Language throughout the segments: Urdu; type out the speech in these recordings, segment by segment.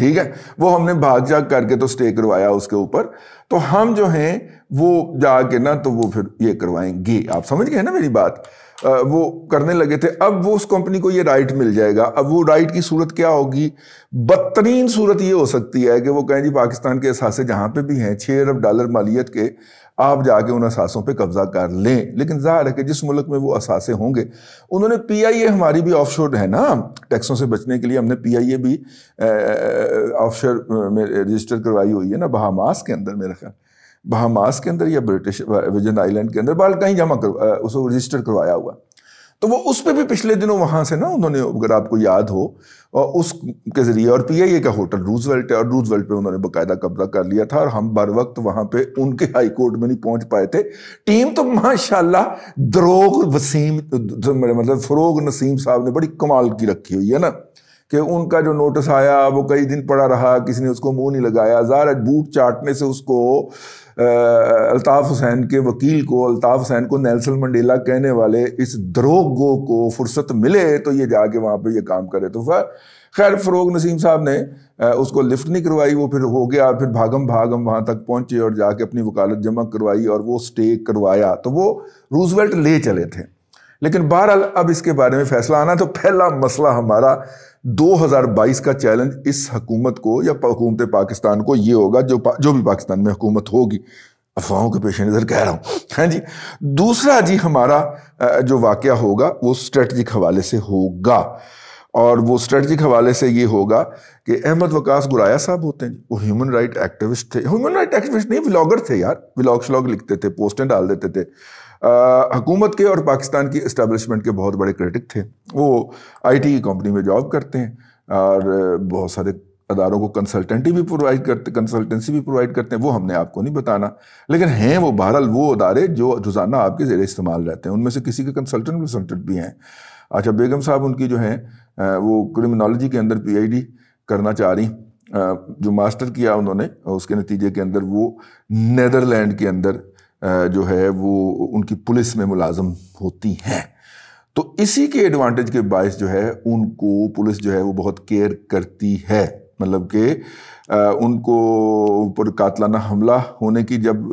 ٹھیک ہے، وہ ہم نے بھاگ جاگ کر کے تو سٹے کروایا اس کے اوپر، تو ہم جو ہیں وہ جا کے نا تو وہ پھر یہ کروائیں گے، آپ سمجھ گئے نا میری بات، وہ کرنے لگے تھے۔ اب وہ اس کمپنی کو یہ رائٹ مل جائے گا، اب وہ رائٹ کی صورت کیا ہوگی؟ بدترین صورت یہ ہو سکتی ہے کہ وہ کہیں جی پاکستان کے اثاثے جہاں پہ بھی ہیں $6 ارب مالیت کے، آپ جا کے ان اثاثوں پہ قبضہ کر لیں، لیکن ظاہر ہے کہ جس ملک میں وہ اثاثے ہوں گے، انہوں نے پی آئی اے ہماری بھی آف شور ہے نا، ٹیکسوں سے بچنے کے لیے ہم نے پی آئی اے بھی آف شور میں رجسٹر کروائی ہوئی ہے نا، بہاماس کے اندر، میرے خیال بہاماس کے اندر یا برٹش ورجن آئی لینڈ کے اندر، بال کہیں جمع اس کو رجسٹر کروایا ہوا، تو وہ اس پہ بھی پچھلے دنوں وہاں سے نا انہوں نے، اگر آپ کو یاد ہو، اور اس کے ذریعے، اور پی آئی اے کا ہوٹل روزویلٹ ہے، اور روزویلٹ پہ انہوں نے باقاعدہ قبضہ کر لیا تھا، اور ہم بر وقت وہاں پہ ان کے ہائی کورٹ میں نہیں پہنچ پائے تھے۔ ٹیم تو ماشاءاللہ دروغ وسیم، مطلب فروغ نسیم صاحب نے بڑی کمال کی رکھی ہوئی ہے نا، کہ ان کا جو نوٹس آیا وہ کئی دن پڑا رہا، کسی نے اس کو منہ نہیں لگایا، ظاہر بوٹ چاٹنے سے اس کو الطاف حسین کے وکیل کو، الطاف حسین کو نیلسن منڈیلا کہنے والے اس دروغ گو کو فرصت ملے تو یہ جا کے وہاں پہ یہ کام کرے۔ تو خیر فروغ نسیم صاحب نے اس کو لفٹ نہیں کروائی، وہ پھر ہو گیا، پھر بھاگم وہاں تک پہنچے اور جا کے اپنی وکالت جمع کروائی اور وہ سٹے کروایا، تو وہ روزویلٹ لے چلے تھے۔ لیکن بہرحال اب اس کے بارے میں فیصلہ آنا، تو پہلا مسئلہ ہمارا 2022 کا چیلنج اس حکومت کو یا حکومت پاکستان کو یہ ہوگا، جو بھی پاکستان میں حکومت ہوگی، افواہوں کے پیش نظر کہہ رہا ہوں، ہاں جی۔ دوسرا جی ہمارا جو واقعہ ہوگا وہ اسٹریٹجک حوالے سے ہوگا، اور وہ اسٹریٹجک حوالے سے یہ ہوگا کہ احمد وقاص گرایا صاحب ہوتے ہیں، وہ ہیومن رائٹ ایکٹیوسٹ تھے، ہیومن رائٹ ایکٹیوسٹ نہیں، ولاگر تھے یار، ولاگ شلاگ لکھتے تھے، پوسٹیں ڈال دیتے تھے، حکومت کے اور پاکستان کی اسٹیبلشمنٹ کے بہت بڑے کریٹک تھے، وہ آئی ٹی کی کمپنی میں جاب کرتے ہیں اور بہت سارے اداروں کو کنسلٹنسی بھی پرووائڈ کرتے ہیں، وہ ہم نے آپ کو نہیں بتانا، لیکن ہیں وہ بہرحال وہ ادارے جو روزانہ آپ کے زیر استعمال رہتے ہیں، ان میں سے کسی کے کنسلٹنٹ بھی ہیں۔ اچھا، بیگم صاحب ان کی جو ہیں وہ کرمنالوجی کے اندر پی آئی ڈی کرنا چاہ رہی، جو ماسٹر کیا انہوں نے، اس کے نتیجے کے اندر وہ نیدرلینڈ کے اندر جو ہے وہ ان کی پولیس میں ملازم ہوتی ہیں، تو اسی کے ایڈوانٹیج کے باعث جو ہے ان کو پولیس جو ہے وہ بہت کیئر کرتی ہے، مطلب کہ ان کو اوپر قاتلانہ حملہ ہونے کی جب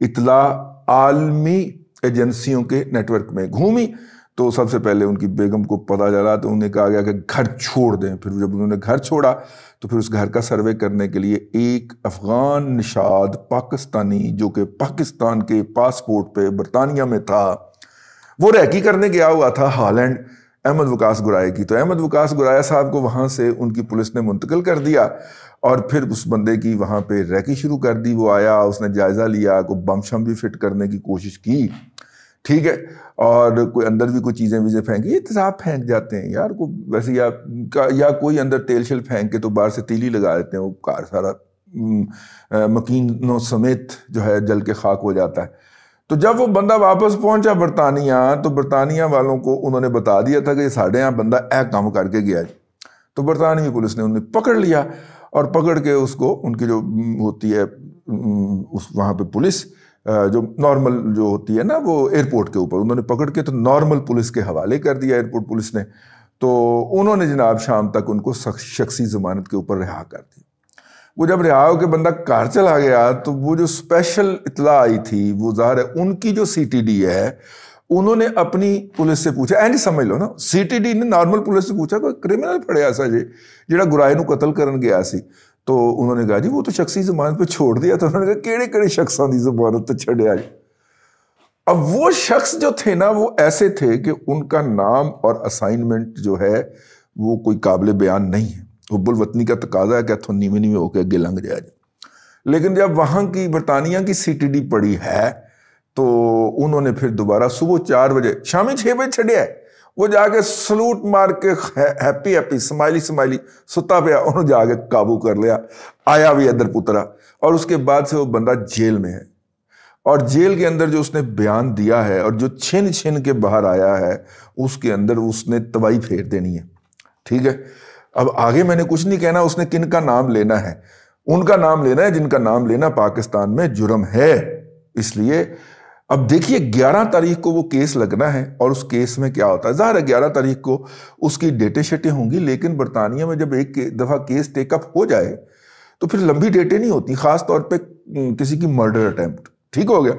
اطلاع عالمی ایجنسیوں کے نیٹ ورک میں گھومی تو سب سے پہلے ان کی بیگم کو پتہ چلا تو انہیں کہا گیا کہ گھر چھوڑ دیں، پھر جب انہوں نے گھر چھوڑا تو پھر اس گھر کا سروے کرنے کے لیے ایک افغان نژاد پاکستانی جو کہ پاکستان کے پاسپورٹ پہ برطانیہ میں تھا، وہ ریکی کرنے گیا ہوا تھا ہالینڈ، احمد وقاص گرائے کی، تو احمد وقاص گرایا صاحب کو وہاں سے ان کی پولیس نے منتقل کر دیا اور پھر اس بندے کی وہاں پہ ریکی شروع کر دی۔ وہ آیا، اس نے جائزہ لیا، کوئی بم شم بھی فٹ کرنے کی کوشش کی، ٹھیک ہے، اور کوئی اندر بھی کوئی چیزیں ویزیں پھینکی، یہ تیزاب پھینک جاتے ہیں یار، ویسے یا کوئی اندر تیل شل پھینک کے تو باہر سے تیلی لگا دیتے ہیں، وہ کار سارا مکینوں سمیت جو ہے جل کے خاک ہو جاتا ہے۔ تو جب وہ بندہ واپس پہنچا برطانیہ تو برطانیہ والوں کو انہوں نے بتا دیا تھا کہ یہ ساڑھے یہاں بندہ کام کر کے گیا ہے، تو برطانوی پولیس نے انہیں پکڑ لیا اور پکڑ کے اس کو، ان کی جو ہوتی ہے وہاں پہ پولیس جو نارمل جو ہوتی ہے نا وہ ایئرپورٹ کے اوپر، انہوں نے پکڑ کے تو نارمل پولیس کے حوالے کر دیا ایئرپورٹ پولیس نے، تو انہوں نے جناب شام تک ان کو شخصی ضمانت کے اوپر رہا کر دیا۔ وہ جب رہا ہو کے بندہ کار چلا گیا تو وہ جو اسپیشل اطلاع آئی تھی وہ ظاہر ہے ان کی جو سی ٹی ڈی ہے انہوں نے اپنی پولیس سے پوچھا، اینی سمجھ لو نا، سی ٹی ڈی نے نارمل پولیس سے پوچھا کوئی کرمنل پڑے ایسا جی جڑا گرائے نو قتل کرن گیا سی، تو انہوں نے کہا جی وہ تو شخصی ضمانت پہ چھوڑ دیا، تو انہوں نے کہا کیڑے شخصاں دی ضمانت پہ چھڑیا جی۔ اب وہ شخص جو تھے نا وہ ایسے تھے کہ ان کا نام اور اسائنمنٹ جو ہے وہ کوئی قابل بیان نہیں ہے، حب الوطنی کا تقاضا ہے کہ اتھوں نیویں نیویں ہو کے اگے لنگ جائے جی، لیکن جب وہاں کی برطانیہ کی سی ٹی ڈی پڑی ہے تو انہوں نے پھر دوبارہ صبح 4 بجے شامی 6 بجے چھڑیا ہے، وہ جا کے سلوٹ مار کے ہیپی سمائلی ستا پیا، انہوں جا کے قابو کر لیا، آیا بھی ادھر پترا، اور اس کے بعد سے وہ بندہ جیل میں ہے، اور جیل کے اندر جو اس نے بیان دیا ہے اور جو چھن کے باہر آیا ہے اس کے اندر اس نے تباہی پھیر دینی ہے، ٹھیک ہے۔ اب آگے میں نے کچھ نہیں کہنا، اس نے کن کا نام لینا ہے، ان کا نام لینا ہے جن کا نام لینا پاکستان میں جرم ہے، اس لیے اب دیکھیے 11 تاریخ کو وہ کیس لگنا ہے اور اس کیس میں کیا ہوتا ہے. ظاہر ہے 11 تاریخ کو اس کی ڈیٹیں شیٹیں ہوں گی, لیکن برطانیہ میں جب ایک دفعہ کیس ٹیک اپ ہو جائے تو پھر لمبی ڈیٹیں نہیں ہوتی, خاص طور پہ کسی کی مرڈر اٹیمپٹ. ٹھیک ہو گیا.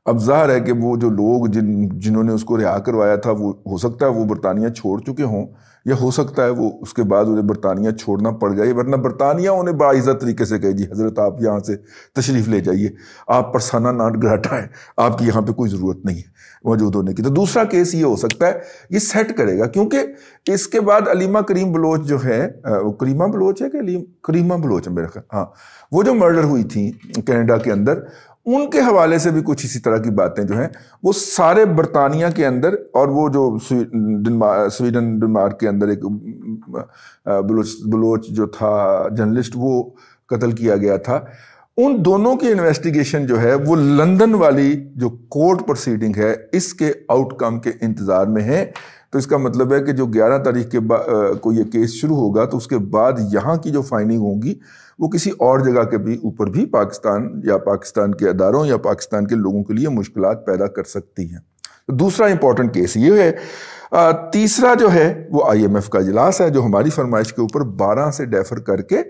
اب ظاہر ہے کہ وہ جو لوگ جنہوں نے اس کو رہا کروایا تھا وہ ہو سکتا ہے وہ برطانیہ چھوڑ چکے ہوں, یا ہو سکتا ہے وہ اس کے بعد انہیں برطانیہ چھوڑنا پڑ جائے, ورنہ برطانیہ انہیں باعزت طریقے سے کہے جی حضرت آپ یہاں سے تشریف لے جائیے, آپ پرسانہ ناٹ گراٹا ہے, آپ کی یہاں پہ کوئی ضرورت نہیں ہے موجود ہونے کی. تو دوسرا کیس یہ ہو سکتا ہے, یہ سیٹ کرے گا, کیونکہ اس کے بعد علیمہ کریم بلوچ جو ہے, وہ کریمہ بلوچ ہے کہ کریمہ بلوچ ہے میرے خیال, ہاں, وہ جو مرڈر ہوئی تھی کینیڈا کے اندر, ان کے حوالے سے بھی کچھ اسی طرح کی باتیں جو ہیں وہ سارے برطانیہ کے اندر, اور وہ جو سویڈن ڈنمارک کے اندر ایک بلوچ جو تھا جرنلسٹ وہ قتل کیا گیا تھا, ان دونوں کی انویسٹیگیشن جو ہے وہ لندن والی جو کورٹ پروسیڈنگ ہے اس کے آؤٹ کم کے انتظار میں ہے. تو اس کا مطلب ہے کہ جو 11 تاریخ کے کو یہ کیس شروع ہوگا تو اس کے بعد یہاں کی جو فائنڈنگ ہوگی وہ کسی اور جگہ کے بھی اوپر بھی پاکستان یا پاکستان کے اداروں یا پاکستان کے لوگوں کے لیے مشکلات پیدا کر سکتی ہیں. دوسرا امپورٹنٹ کیس یہ ہے. تیسرا جو ہے وہ IMF کا اجلاس ہے جو ہماری فرمائش کے اوپر 12 سے ڈیفر کر کے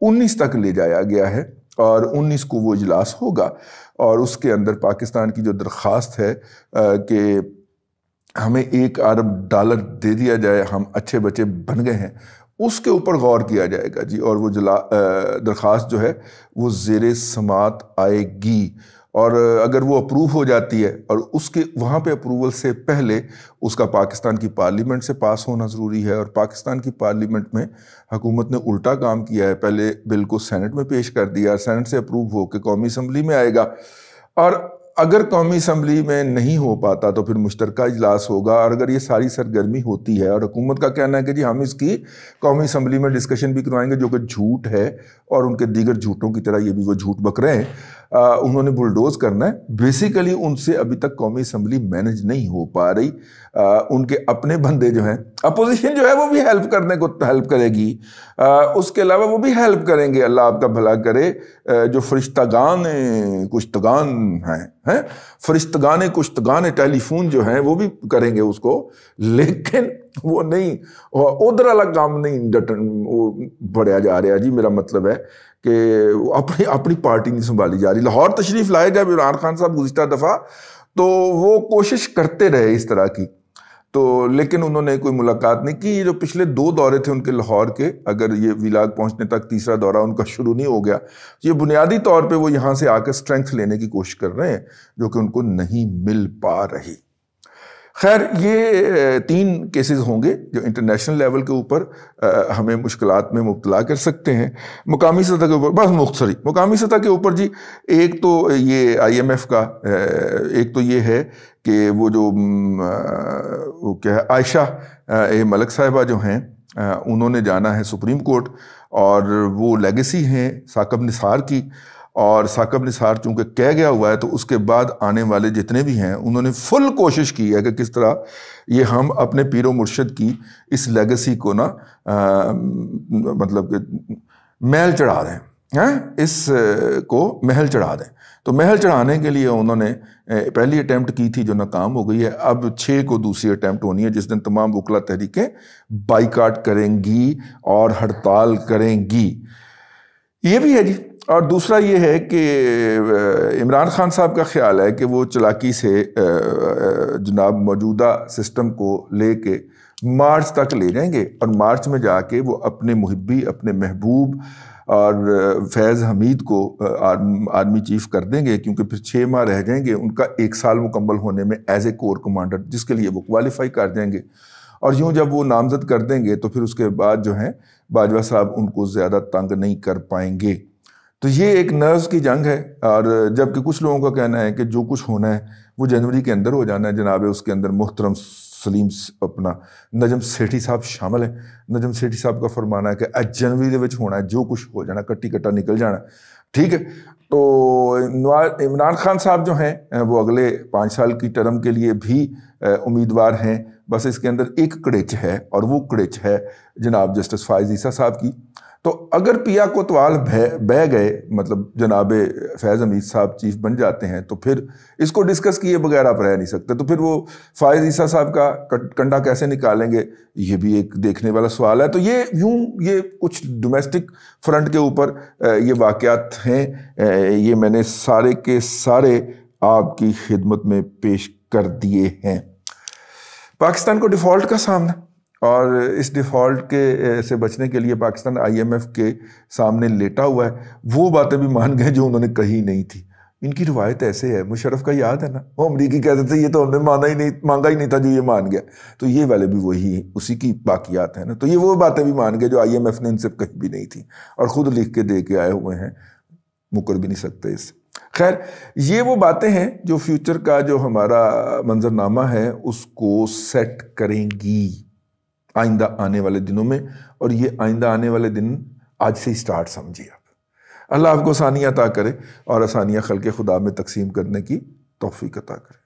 19 تک لے جایا گیا ہے, اور 19 کو وہ اجلاس ہوگا, اور اس کے اندر پاکستان کی جو درخواست ہے کہ ہمیں $1 ارب دے دیا جائے, ہم اچھے بچے بن گئے ہیں, اس کے اوپر غور کیا جائے گا جی. اور وہ درخواست جو ہے وہ زیر سماعت آئے گی, اور اگر وہ اپروو ہو جاتی ہے, اور اس کے وہاں پہ اپروول سے پہلے اس کا پاکستان کی پارلیمنٹ سے پاس ہونا ضروری ہے, اور پاکستان کی پارلیمنٹ میں حکومت نے الٹا کام کیا ہے, پہلے بل کو سینٹ میں پیش کر دیا, سینٹ سے اپروو ہو کے قومی اسمبلی میں آئے گا, اور اگر قومی اسمبلی میں نہیں ہو پاتا تو پھر مشترکہ اجلاس ہوگا. اور اگر یہ ساری سرگرمی ہوتی ہے, اور حکومت کا کہنا ہے کہ جی ہم اس کی قومی اسمبلی میں ڈسکشن بھی کروائیں گے, جو کہ جھوٹ ہے, اور ان کے دیگر جھوٹوں کی طرح یہ بھی وہ جھوٹ بک رہے ہیں, انہوں نے بلڈوز کرنا ہے. بیسیکلی ان سے ابھی تک قومی اسمبلی مینج نہیں ہو پا رہی, ان کے اپنے بندے جو ہیں, اپوزیشن جو ہے وہ بھی ہیلپ کرنے کو ہیلپ کرے گی, اس کے علاوہ وہ بھی ہیلپ کریں گے, اللہ آپ کا بھلا کرے, جو فرشتگان کشتگان ہیں, فرشتگان کشتگان ٹیلی فون جو ہیں وہ بھی کریں گے اس کو, لیکن وہ نہیں, ادھر الگ کام نہیں بڑھیا جا رہا جی. میرا مطلب ہے کہ اپنی پارٹی نہیں سنبھالی جا رہی. لاہور تشریف لائے جب عمران خان صاحب گزشتہ دفعہ, تو وہ کوشش کرتے رہے اس طرح کی, تو لیکن انہوں نے کوئی ملاقات نہیں کی. یہ جو پچھلے 2 دورے تھے ان کے لاہور کے, اگر یہ ویلاگ پہنچنے تک تیسرا دورہ ان کا شروع نہیں ہو گیا, یہ بنیادی طور پہ وہ یہاں سے آ کے اسٹرینتھ لینے کی کوشش کر رہے ہیں جو کہ ان کو نہیں مل پا رہی. خیر, یہ 3 کیسز ہوں گے جو انٹرنیشنل لیول کے اوپر ہمیں مشکلات میں مبتلا کر سکتے ہیں. مقامی سطح کے اوپر بس مختصری مقامی سطح کے اوپر جی, ایک تو یہ IMF کا, ایک تو یہ ہے کہ وہ جو وہ کیا ہے عائشہ ملک صاحبہ جو ہیں, انہوں نے جانا ہے سپریم کورٹ, اور وہ لیگیسی ہیں ثاقب نثار کی, اور ثاقب نثار چونکہ کہہ گیا ہوا ہے تو اس کے بعد آنے والے جتنے بھی ہیں انہوں نے فل کوشش کی ہے کہ کس طرح یہ ہم اپنے پیر و مرشد کی اس لیگیسی کو نا مطلب کہ محل چڑھا دیں, اس کو محل چڑھا دیں. تو محل چڑھانے کے لیے انہوں نے پہلی اٹیمپٹ کی تھی جو ناکام ہو گئی ہے, اب 6 کو دوسری اٹیمپٹ ہونی ہے جس دن تمام وکلا تحریکیں بائیکاٹ کریں گی اور ہڑتال کریں گی. یہ بھی ہے جی. اور دوسرا یہ ہے کہ عمران خان صاحب کا خیال ہے کہ وہ چلاکی سے جناب موجودہ سسٹم کو لے کے مارچ تک لے جائیں گے, اور مارچ میں جا کے وہ اپنے محبی, اپنے محبوب اور فیض حمید کو آرمی چیف کر دیں گے, کیونکہ پھر 6 ماہ رہ جائیں گے ان کا 1 سال مکمل ہونے میں ایز اے کور کمانڈر, جس کے لیے وہ کوالیفائی کر جائیں گے. اور یوں جب وہ نامزد کر دیں گے تو پھر اس کے بعد جو ہیں باجوہ صاحب ان کو زیادہ تنگ نہیں کر پائیں گے. تو یہ ایک نرز کی جنگ ہے, اور جبکہ کچھ لوگوں کا کہنا ہے کہ جو کچھ ہونا ہے وہ جنوری کے اندر ہو جانا ہے. جناب اس کے اندر محترم سلیم اپنا نجم سیٹھی صاحب شامل ہیں. نجم سیٹھی صاحب کا فرمانا ہے کہ جنوری دے وچ ہونا ہے, جو کچھ ہو جانا, کٹی کٹا نکل جانا, ٹھیک ہے. تو عمران خان صاحب جو ہیں وہ اگلے 5 سال کی ٹرم کے لیے بھی امیدوار ہیں. بس اس کے اندر ایک کڑچ ہے, اور وہ کڑچ ہے جناب جسٹس فائز عیسیٰ صاحب کی. تو اگر پیا کوتوال بہ گئے، مطلب جناب فیض حمید صاحب چیف بن جاتے ہیں، تو پھر اس کو ڈسکس کیے بغیر آپ رہ نہیں سکتے. تو پھر وہ فائز عیسیٰ صاحب کا کنڈا کیسے نکالیں گے، یہ بھی ایک دیکھنے والا سوال ہے. تو یہ کچھ ڈومیسٹک فرنٹ کے اوپر یہ واقعات ہیں. یہ میں نے سارے کے سارے آپ کی خدمت میں پیش کر دیے ہیں. پاکستان کو ڈیفالٹ کا سامنا، اور اس ڈیفالٹ کے سے بچنے کے لیے پاکستان IMF کے سامنے لیٹا ہوا ہے. وہ باتیں بھی مان گئے جو انہوں نے کہی نہیں تھی. ان کی روایت ایسے ہے، مشرف کا یاد ہے نا، وہ امریکی کہتے تھے یہ تو ہم نے مانگا ہی نہیں تھا جو یہ مان گیا. تو یہ والے بھی وہی اسی کی باقیات ہیں نا. تو یہ وہ باتیں بھی مان گئے جو IMF نے ان سے کہیں بھی نہیں تھی، اور خود لکھ کے دے کے آئے ہوئے ہیں، مکر بھی نہیں سکتے اس سے. خیر، یہ وہ باتیں ہیں جو فیوچر کا جو ہمارا منظرنامہ ہے اس کو سیٹ کریں گی آئندہ آنے والے دنوں میں. اور یہ آئندہ آنے والے دن آج سے ہی سٹارٹ سمجھیے آپ. اللہ آپ کو آسانیاں عطا کرے اور آسانیاں خلق خدا میں تقسیم کرنے کی توفیق عطا کرے.